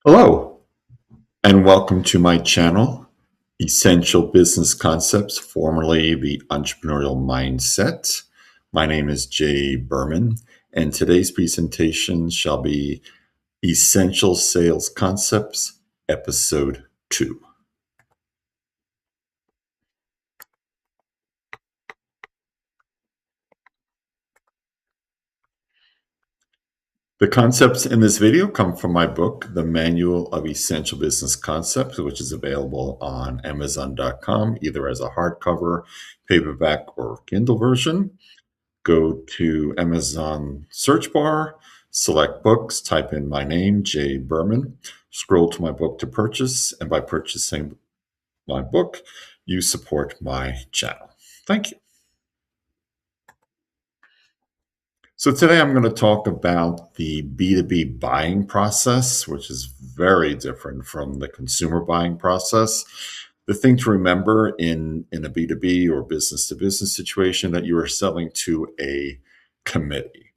Hello, and welcome to my channel, Essential Business Concepts, formerly the Entrepreneurial Mindset. My name is Jay Berman, and today's presentation shall be Essential Sales Concepts, Episode 2. The concepts in this video come from my book, The Manual of Essential Business Concepts, which is available on Amazon.com, either as a hardcover, paperback, or Kindle version. Go to Amazon search bar, select books, type in my name, Jay Berman, scroll to my book to purchase, and by purchasing my book, you support my channel. Thank you. So today I'm going to talk about the B2B buying process, which is very different from the consumer buying process. The thing to remember in a B2B or business to business situation that you are selling to a committee.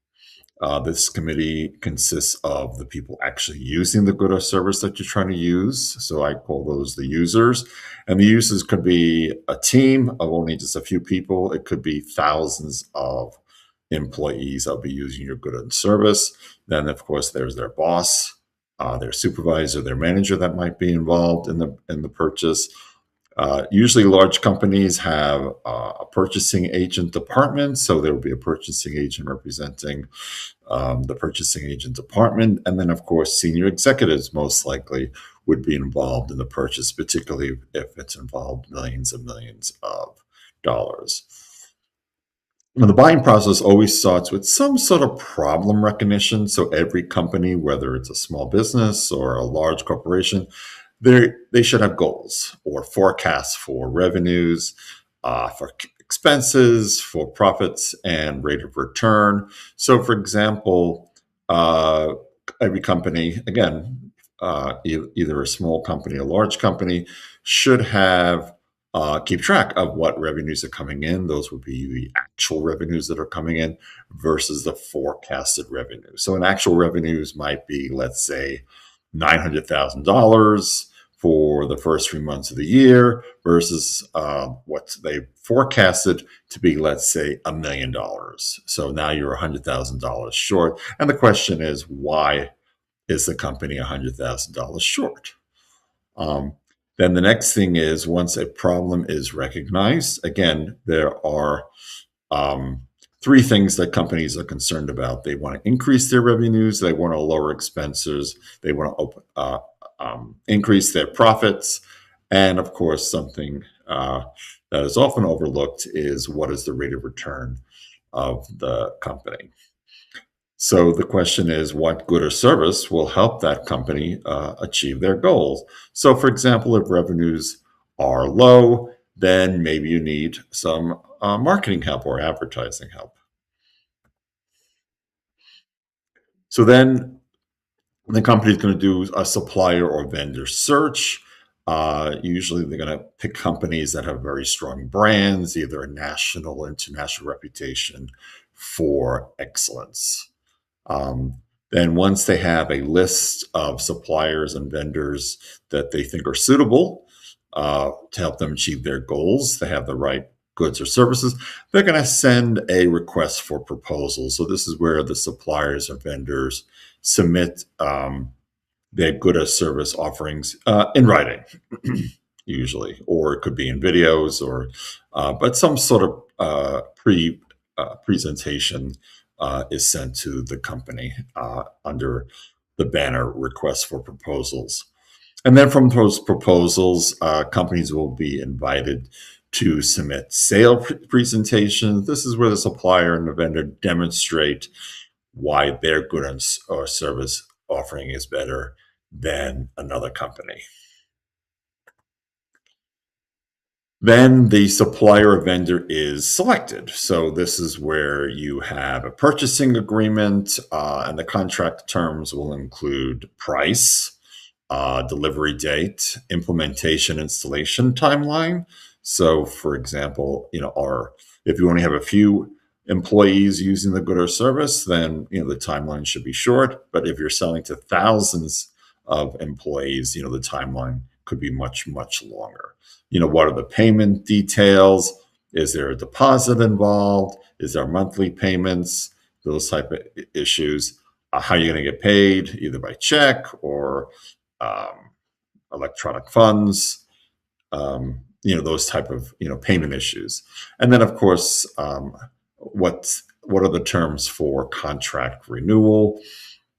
This committee consists of the people actually using the good or service that you're trying to use. So I call those the users. And the users could be a team of only just a few people. It could be thousands of employees that'll be using your good and service. Then, of course, there's their boss, their supervisor, their manager that might be involved in the purchase. Usually, large companies have a purchasing agent department, so there will be a purchasing agent representing the purchasing agent department, and then, of course, senior executives most likely would be involved in the purchase, particularly if it's involved millions and millions of dollars. Now, the buying process always starts with some sort of problem recognition. So every company, whether it's a small business or a large corporation, they should have goals or forecasts for revenues, for expenses, for profits, and rate of return. So, for example, every company, again, either a small company or large company, should have keep track of what revenues are coming in. Those would be the actual revenues that are coming in versus the forecasted revenue. So, an actual revenues might be, let's say, $900,000 for the first 3 months of the year versus what they forecasted to be, let's say, $1 million. So now you're $100,000 short. And the question is, why is the company $100,000 short? Then the next thing is, once a problem is recognized, again, there are three things that companies are concerned about. They want to increase their revenues, they want to lower expenses, they want to increase their profits, and of course, something that is often overlooked is what is the rate of return of the company. So the question is, what good or service will help that company achieve their goals? So, for example, if revenues are low, then maybe you need some marketing help or advertising help. So then the company is going to do a supplier or vendor search. Usually, they're going to pick companies that have very strong brands, either a national or international reputation for excellence. Um, then, once they have a list of suppliers and vendors that they think are suitable to help them achieve their goals, they have the right goods or services, they're going to send a request for proposal. So, this is where the suppliers or vendors submit their good or service offerings in writing, usually, or it could be in videos, or but some sort of presentation is sent to the company under the banner request for proposals. And then from those proposals, companies will be invited to submit presentations. This is where the supplier and the vendor demonstrate why their good or service offering is better than another company. Then the supplier or vendor is selected. So this is where you have a purchasing agreement, and the contract terms will include price, delivery date, implementation, installation timeline. So, for example, or if you only have a few employees using the good or service, then the timeline should be short. But if you're selling to thousands of employees, the timeline could be much, much longer. What are the payment details? Is there a deposit involved? Is there monthly payments? Those type of issues. How are you going to get paid, either by check or um, electronic funds? Those type of payment issues. And then, of course, what are the terms for contract renewal?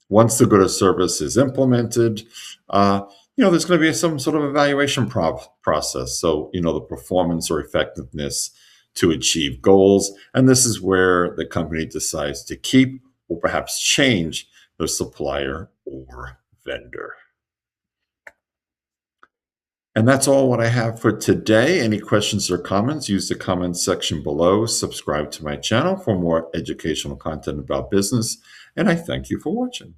Once the good or service is implemented, there's going to be some sort of evaluation process. So, the performance or effectiveness to achieve goals. And this is where the company decides to keep or perhaps change the supplier or vendor. And that's all what I have for today. Any questions or comments, use the comments section below. Subscribe to my channel for more educational content about business. And I thank you for watching.